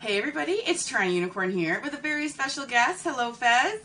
Hey everybody, it's TorontoUnicorn here with a very special guest. Hello, Fez.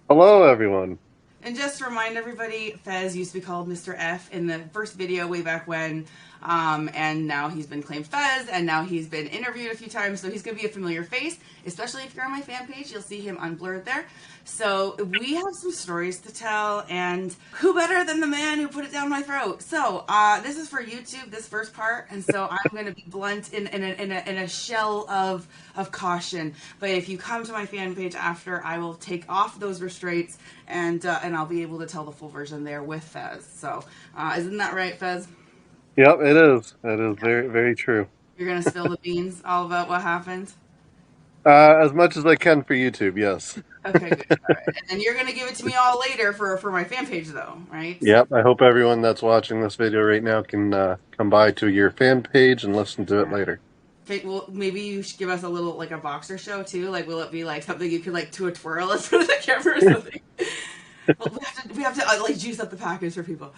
Hello, everyone. And just to remind everybody, Fez used to be called Mr. F in the first video way back when, and now he's been claimed Fez, and now he's been interviewed a few times, so he's going to be a familiar face, especially if you're on my fan page, you'll see him unblurred there. So we have some stories to tell, and who better than the man who put it down my throat? So this is for YouTube, this first part, and so I'm going to be blunt in a shell of caution. But if you come to my fan page after, I will take off those restraints, and I'll be able to tell the full version there with Fez. So isn't that right, Fez? Yep, it is. It is very, very true. You're going to spill the beans all about what happened? As much as I can for YouTube, yes. Okay, good. All right. And then you're going to give it to me all later for my fan page, though, right? Yep, I hope everyone that's watching this video right now can come by to your fan page and listen to it Yeah. later. Okay, well, maybe you should give us a little, like a boxer show, too. Like, will it be, like, something you could, like, do a twirl in front of the camera or something? Well, we have to like, juice up the package for people.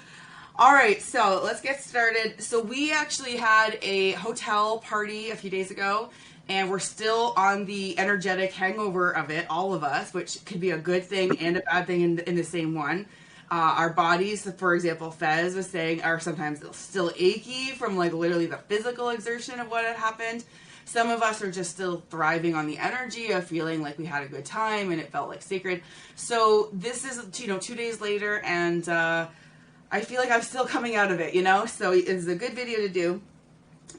All right, so let's get started. So we actually had a hotel party a few days ago, and we're still on the energetic hangover of it, all of us, which could be a good thing and a bad thing in the same one. Our bodies, for example, Fez was saying, are sometimes still achy from like literally the physical exertion of what had happened. Some of us are just still thriving on the energy of feeling like we had a good time and it felt like sacred. So this is, 2 days later, and I feel like I'm still coming out of it. So it's a good video to do.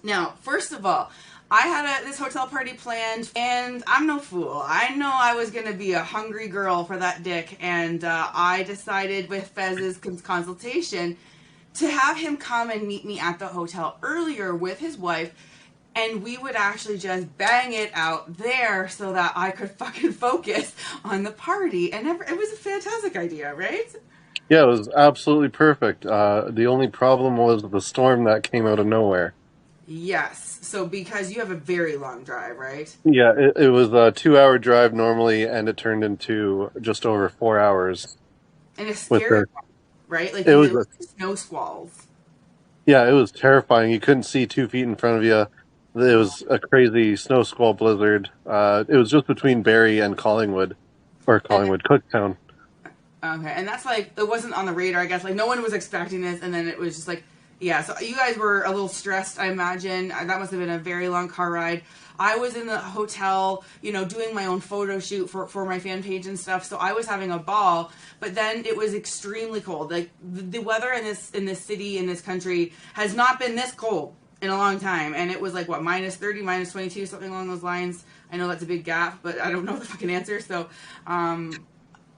Now, first of all, I had this hotel party planned, and I'm no fool. I know I was going to be a hungry girl for that dick, and I decided with Fez's consultation to have him come and meet me at the hotel earlier with his wife, and we would actually just bang it out there so that I could fucking focus on the party. And it was a fantastic idea, right? Yeah, it was absolutely perfect. The only problem was the storm that came out of nowhere. Yes. So because you have a very long drive, right? Yeah, it was a 2-hour drive normally, and it turned into just over 4 hours And it's with scary, the. right? Like It you was get a, snow squalls. yeah, it was terrifying. You couldn't see 2 feet in front of you. It was a crazy snow squall blizzard. It was just between Barrie and Collingwood, or And Collingwood, Cooktown. okay, and that's like it wasn't on the radar. I guess like no one was expecting this, and then it was just like, yeah. So you guys were a little stressed, I imagine. That must have been a very long car ride. I was in the hotel, doing my own photo shoot for my fan page and stuff. So I was having a ball, but then it was extremely cold. Like the weather in this city in this country has not been this cold in a long time, and it was like what -30, -22, something along those lines. I know that's a big gap, but I don't know the fucking answer. So,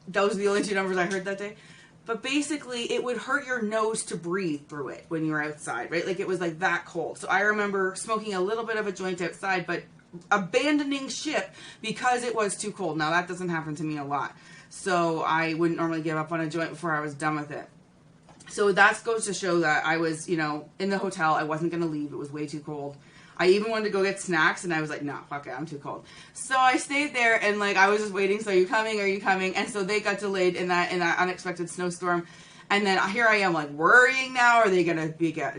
those are the only two numbers I heard that day. But basically, it would hurt your nose to breathe through it when you were outside, right? Like it was like that cold. So I remember smoking a little bit of a joint outside, but abandoning ship because it was too cold. Now that doesn't happen to me a lot. So I wouldn't normally give up on a joint before I was done with it. So that goes to show that I was, in the hotel. I wasn't going to leave. It was way too cold. I even wanted to go get snacks, and I was like, no, fuck it, I'm too cold. So I stayed there, and like I was just waiting. So are you coming? Are you coming? And so they got delayed in that unexpected snowstorm. And then here I am, like worrying now. Are they gonna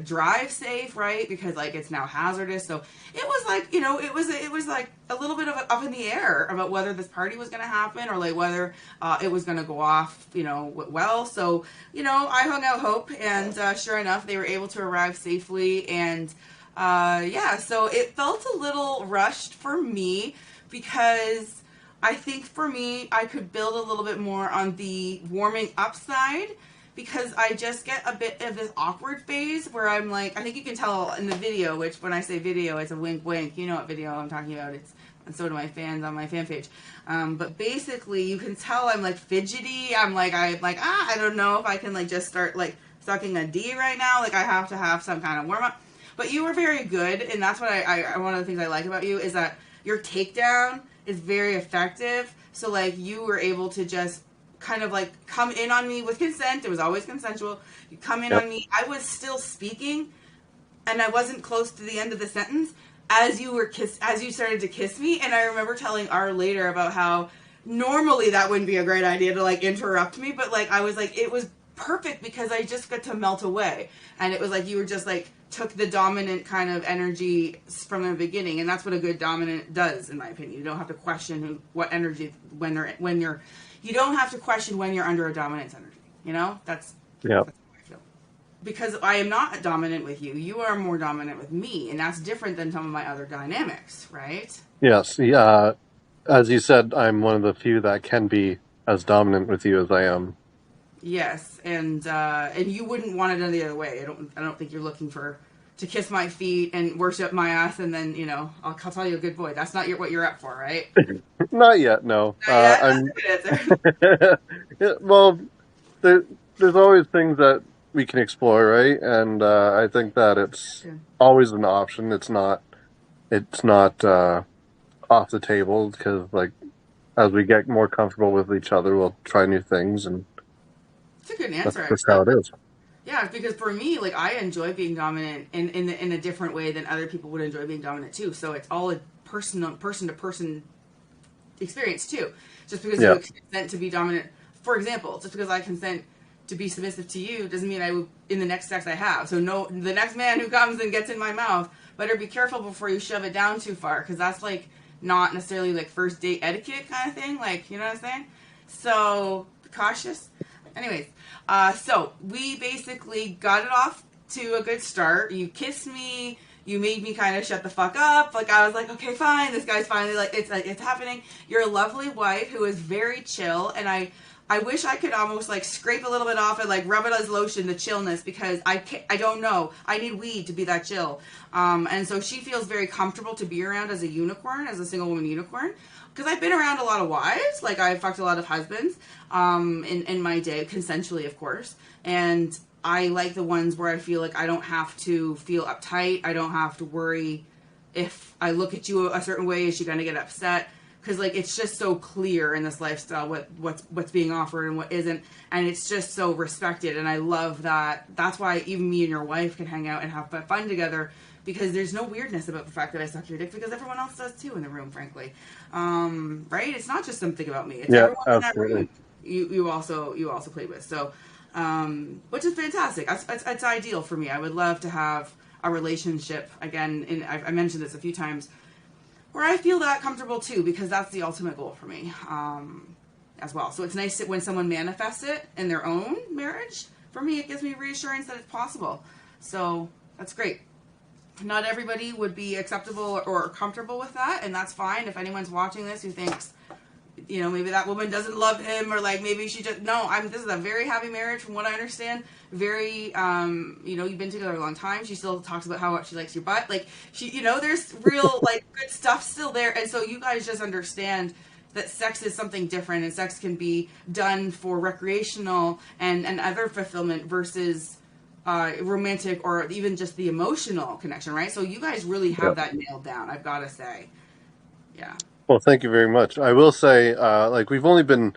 drive safe, right? Because like it's now hazardous. So it was like, it was like a little bit of up in the air about whether this party was gonna happen or like whether it was gonna go off, well. So I hung out hope, and sure enough, they were able to arrive safely. And yeah, so it felt a little rushed for me because I think for me, I could build a little bit more on the warming up side because I just get a bit of this awkward phase where I'm like, I think you can tell in the video, which when I say video, it's a wink wink. You know what video I'm talking about. And so do my fans on my fan page. But basically, you can tell I'm like fidgety. I'm like, I don't know if I can like just start like sucking a D right now. Like I have to have some kind of warm up. But you were very good, and that's what I one of the things I like about you is that your takedown is very effective. So like you were able to just kind of like come in on me with consent. It was always consensual. You come in Yep. on me. I was still speaking, and I wasn't close to the end of the sentence as you started to kiss me. And I remember telling R later about how normally that wouldn't be a great idea to like interrupt me, but like I was like it was perfect because I just got to melt away, and it was like you were just like took the dominant kind of energy from the beginning, and that's what a good dominant does, in my opinion. You don't have to question what energy you don't have to question when you're under a dominance energy. You know, that's how I feel. Because I am not dominant with you. You are more dominant with me, and that's different than some of my other dynamics, right? Yes. As you said, I'm one of the few that can be as dominant with you as I am. Yes, and you wouldn't want it any other way. I don't think you're looking to kiss my feet and worship my ass, and then I'll tell you a good boy. That's not what you're up for, right? Not yet, no. Not yet. I'm. That's a good answer. Well, there's always things that we can explore, right? And I think that it's always an option. It's not. Off the table because, like, as we get more comfortable with each other, we'll try new things, and It's a good answer. that's how it is. Yeah, because for me, like, I enjoy being dominant in a different way than other people would enjoy being dominant too. So it's all a person to person experience too. Just because you consent to be dominant, for example, just because I consent to be submissive to you doesn't mean I would in the next sex I have. So no, the next man who comes and gets in my mouth, better be careful before you shove it down too far, because that's like not necessarily like first date etiquette kind of thing. Like, you know what I'm saying? So cautious. Anyways, so we basically got it off to a good start. You kissed me. You made me kind of shut the fuck up. Like, I was like, okay, fine. This guy's finally like, it's happening. You're a lovely wife who is very chill. And I wish I could almost like scrape a little bit off and like rub it as lotion, the chillness, because I don't know. I need weed to be that chill. And so she feels very comfortable to be around as a unicorn, as a single woman unicorn. Because I've been around a lot of wives, like I've fucked a lot of husbands in my day, consensually, of course. And I like the ones where I feel like I don't have to feel uptight. I don't have to worry if I look at you a certain way, is she going to get upset? Because like it's just so clear in this lifestyle what's being offered and what isn't, and it's just so respected. And I love that. That's why even me and your wife can hang out and have fun together. Because there's no weirdness about the fact that I suck your dick, because everyone else does too in the room, frankly. Right? It's not just something about me. It's everyone absolutely. in that room you also played with. So, which is fantastic. It's ideal for me. I would love to have a relationship again. And I mentioned this a few times, where I feel that comfortable too, because that's the ultimate goal for me as well. So it's nice when someone manifests it in their own marriage. For me, it gives me reassurance that it's possible. So that's great. Not everybody would be acceptable or comfortable with that, and that's fine. If anyone's watching this who thinks, maybe that woman doesn't love him, or like maybe she just this is a very happy marriage from what I understand. Very, you've been together a long time. She still talks about how much she likes your butt. Like there's real like good stuff still there, and so you guys just understand that sex is something different, and sex can be done for recreational and other fulfillment versus romantic or even just the emotional connection, right? So you guys really have that nailed down, I've got to say. Yeah. Well, thank you very much. I will say, like, we've only been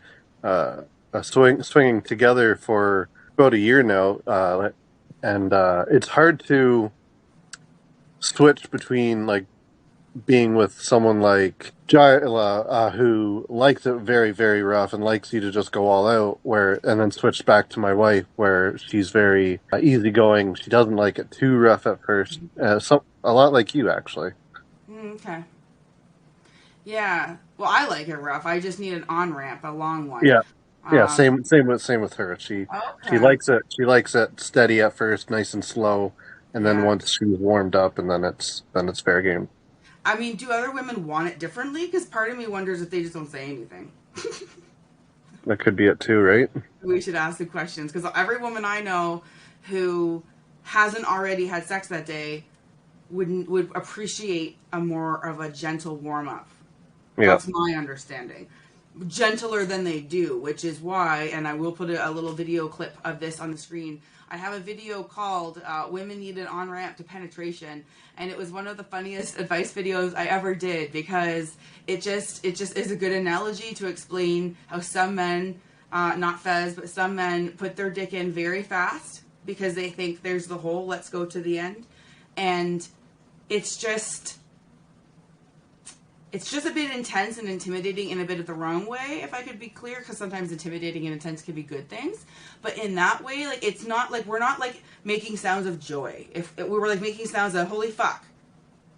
swinging together for about a year now, and it's hard to switch between like being with someone like Jaila, who likes it very, very rough and likes you to just go all out, and then switch back to my wife, where she's very easygoing. She doesn't like it too rough at first. A lot like you, actually. Okay. Yeah. Well, I like it rough. I just need an on-ramp, a long one. Yeah. Yeah. Same with her. She likes it. She likes it steady at first, nice and slow, and then once she's warmed up, and then it's fair game. I mean, do other women want it differently? Because part of me wonders if they just don't say anything. That could be it too, right? We should ask the questions, because every woman I know who hasn't already had sex that day would appreciate a more of a gentle warm up. Yeah. That's my understanding. Gentler than they do, which is why, and I will put a little video clip of this on the screen. I have a video called Women Need an On-Ramp to Penetration, and it was one of the funniest advice videos I ever did, because it just is a good analogy to explain how some men, not fez, but some men put their dick in very fast because they think there's the hole, let's go to the end. And it's it's just a bit intense and intimidating in a bit of the wrong way, if I could be clear, because sometimes intimidating and intense can be good things. But in that way, like, it's not like we're not like making sounds of joy. If we were like making sounds of holy fuck,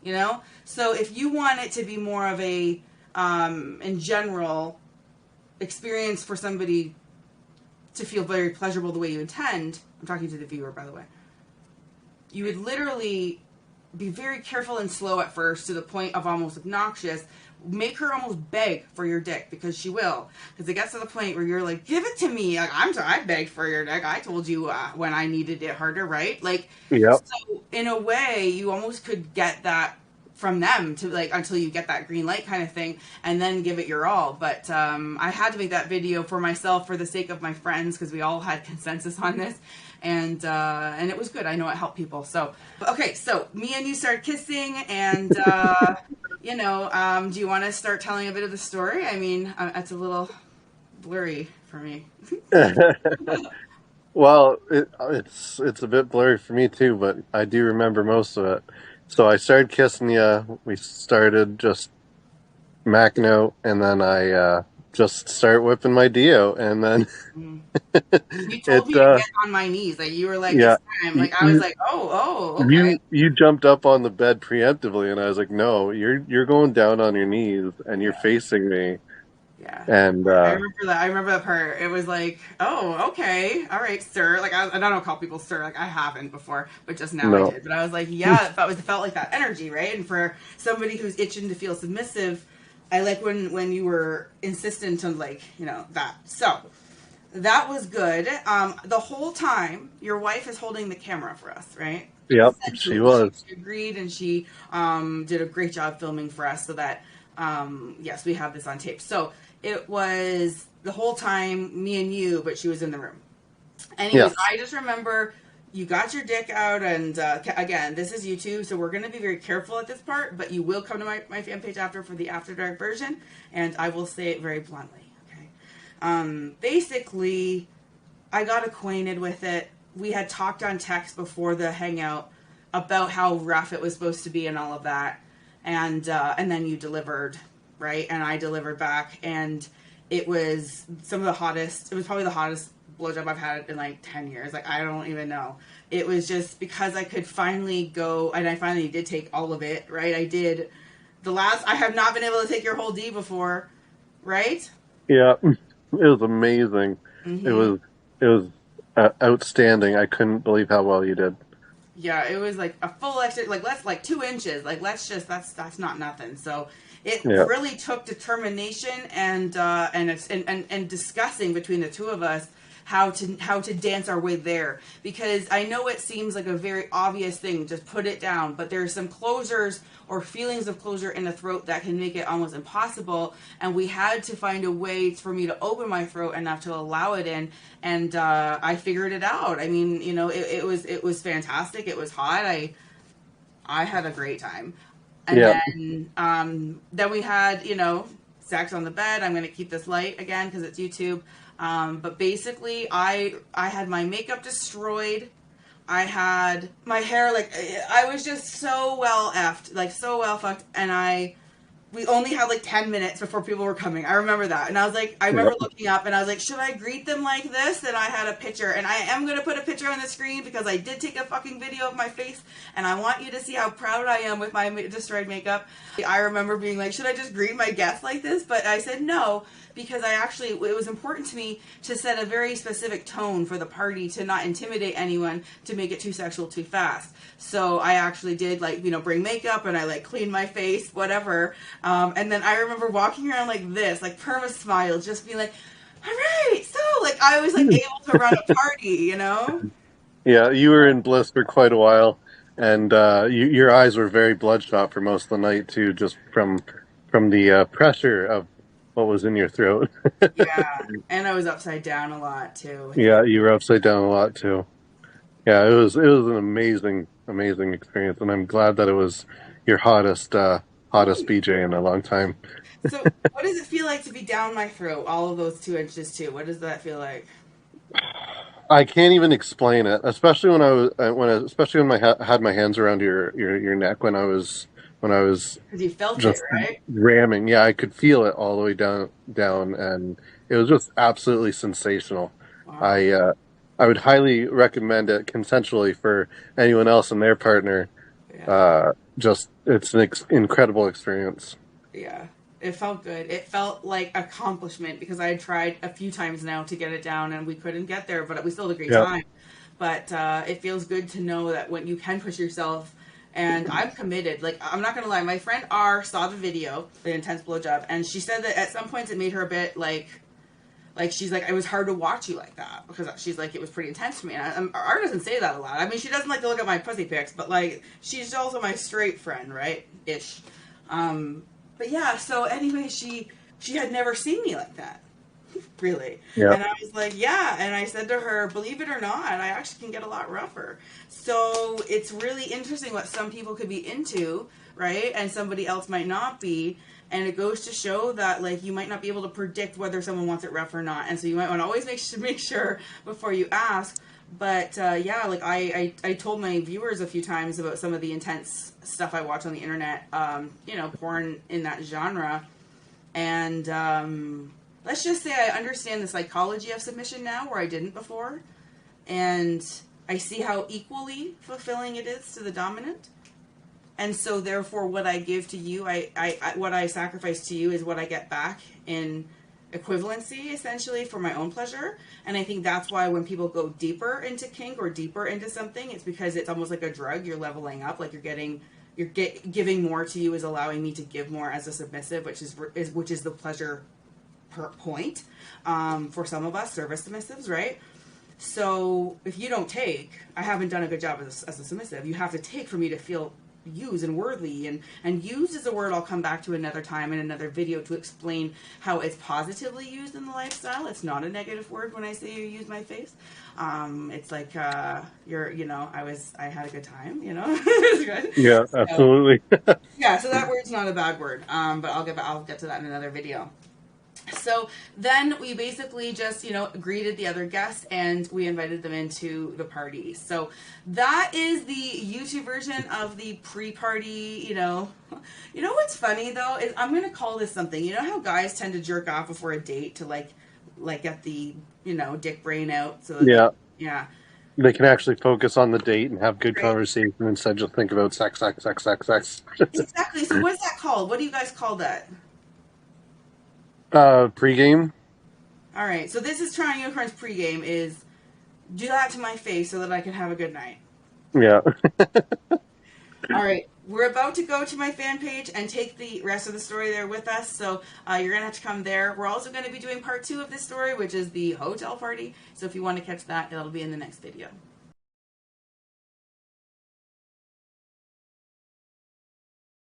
you know. So if you want it to be more of a in general experience for somebody to feel very pleasurable the way you intend, I'm talking to the viewer, by the way, you would literally be very careful and slow at first to the point of almost obnoxious. Make her almost beg for your dick, because she will. Because it gets to the point where you're like, give it to me. Like, I begged for your dick. I told you when I needed it harder, right? Like, Yep. so in a way, you almost could get that from them to like until you get that green light kind of thing, and then give it your all. But I had to make that video for myself for the sake of my friends, because we all had consensus on this, and it was good. I know it helped people. So okay, so me and you started kissing, and you know, do you want to start telling a bit of the story? I mean, it's a little blurry for me. Well, it's a bit blurry for me too, but I do remember most of it. So I started kissing you. We started just macking out, and then I just start whipping my Dio, and then Mm. You told it me to get on my knees. Like, you were like, yeah, it's time. you, Like, I was you like, oh, okay. you jumped up on the bed preemptively, and I was like, no, you're going down on your knees, and you're Yeah. facing me, Yeah. and I remember that. I remember that part. It was like, oh, okay. All right, sir. Like, I don't call people sir. Like, I haven't before, but just now I no, did. But I was like, yeah, it felt like that energy, right? And for somebody who's itching to feel submissive, I like when you were insistent on, like, you know, that. So that was good. The whole time, your wife is holding the camera for us, right? yep, she Consensually, was, she agreed, and she did a great job filming for us, so that yes, we have this on tape. So it was the whole time me and you, but she was in the room. Anyways, yes, I just remember you got your dick out, and again, this is YouTube, so we're going to be very careful at this part, but you will come to my fan page after for the After Dark version, and I will say it very bluntly. Basically, I got acquainted with it. We had talked on text before the hangout about how rough it was supposed to be and all of that, and then you delivered, right? And I delivered back, and it was some of the hottest. It was probably the hottest blowjob I've had in like 10 years. Like, I don't even know. It was just because I could finally go, and I finally did take all of it, right? I did the last. I have not been able to take your whole D before, right? yeah. It was amazing. It Mm-hmm. was it was outstanding. I couldn't believe how well you did. Yeah, it was like a full extra, like, let's, like, 2 inches. Like, let's just, that's not nothing. So it Yeah, really took determination and discussing between the two of us how to dance our way there, because I know it seems like a very obvious thing, just put it down, but there's some closures or feelings of closure in the throat that can make it almost impossible, and we had to find a way for me to open my throat enough to allow it in, and I figured it out. I mean, you know, it was fantastic. It was hot. I had a great time. And yeah, then we had, you know, sex on the bed. I'm going to keep this light again because it's YouTube. But basically, I had my makeup destroyed. I had my hair, like, I was just so well effed, like, so well fucked, and we only had like 10 minutes before people were coming. I remember that. And I was like, I yeah. remember looking up and I was like, should I greet them like this? And I had a picture, and I am going to put a picture on the screen because I did take a fucking video of my face, and I want you to see how proud I am with my destroyed makeup. I remember being like, should I just greet my guests like this? But I said no, because it was important to me to set a very specific tone for the party, to not intimidate anyone, to make it too sexual too fast. So I actually did, like, you know, bring makeup, and I, like, cleaned my face, whatever. And then I remember walking around like this, like, perma smile, just being like, all right, so, like, I was like able to run a party, you know? Yeah, you were in bliss for quite a while, and your eyes were very bloodshot for most of the night too, just from the pressure of what was in your throat. Yeah. And I was upside down a lot too. Yeah, you were upside down a lot too. Yeah, it was an amazing experience, and I'm glad that it was your hottest BJ in a long time. So, what does it feel like to be down my throat, all of those 2 inches too? What does that feel like? I can't even explain it, especially when I was especially when I had my hands around your neck when I was when I was Because you felt it, just right? ramming. Yeah, I could feel it all the way down, and it was just absolutely sensational. Wow. I would highly recommend it consensually for anyone else and their partner. Yeah. Just it's an incredible experience. Yeah. It felt good. It felt like accomplishment because I had tried a few times now to get it down and we couldn't get there, but we still had a great Yeah, time. But it feels good to know that when you can push yourself, and I'm committed. Like, I'm not gonna lie, my friend R saw the video, the intense blowjob, and she said that at some points it made her a bit like she's like, it was hard to watch you like that because she's like, it was pretty intense for me. And R doesn't say that a lot. I mean, she doesn't like to look at my pussy pics, but like, she's also my straight friend, right? Ish. But yeah. So anyway, she had never seen me like that, really. yeah, And I was like, yeah. And I said to her, believe it or not, I actually can get a lot rougher. So it's really interesting what some people could be into, right? And somebody else might not be. And it goes to show that like you might not be able to predict whether someone wants it rough or not. And so you might want to always make sure before you ask. But yeah, like I told my viewers a few times about some of the intense stuff I watch on the internet, porn in that genre. And let's just say I understand the psychology of submission now where I didn't before. And I see how equally fulfilling it is to the dominant. And so therefore what I give to you, I what I sacrifice to you is what I get back in equivalency, essentially, for my own pleasure. And I think that's why when people go deeper into kink or deeper into something, it's because it's almost like a drug. You're leveling up, like giving more to you is allowing me to give more as a submissive, which is the pleasure per point for some of us service submissives, right? So if you don't take, I haven't done a good job as a submissive. You have to take for me to feel used and worthy, and used is a word I'll come back to another time in another video to explain how it's positively used in the lifestyle. It's not a negative word when I say you use my face. It's like I had a good time, It was good. yeah, So absolutely. yeah, so that word's not a bad word. But I'll get to that in another video. So then we basically just, greeted the other guests and we invited them into the party. So that is the YouTube version of the pre-party, You know what's funny though is I'm going to call this something. You know how guys tend to jerk off before a date to like get the, dick brain out so that Yeah, yeah. they can actually focus on the date and have good Right. conversation instead just think about sex, sex, sex, sex, sex. Exactly. So what is that called? What do you guys call that? Pre-game. All right. So this is Trying Unicorn's pregame is do that to my face so that I can have a good night. Yeah. All right, we're about to go to my fan page and take the rest of the story there with us. So you're going to have to come there. We're also going to be doing part 2 of this story, which is the hotel party. So if you want to catch that, it'll be in the next video.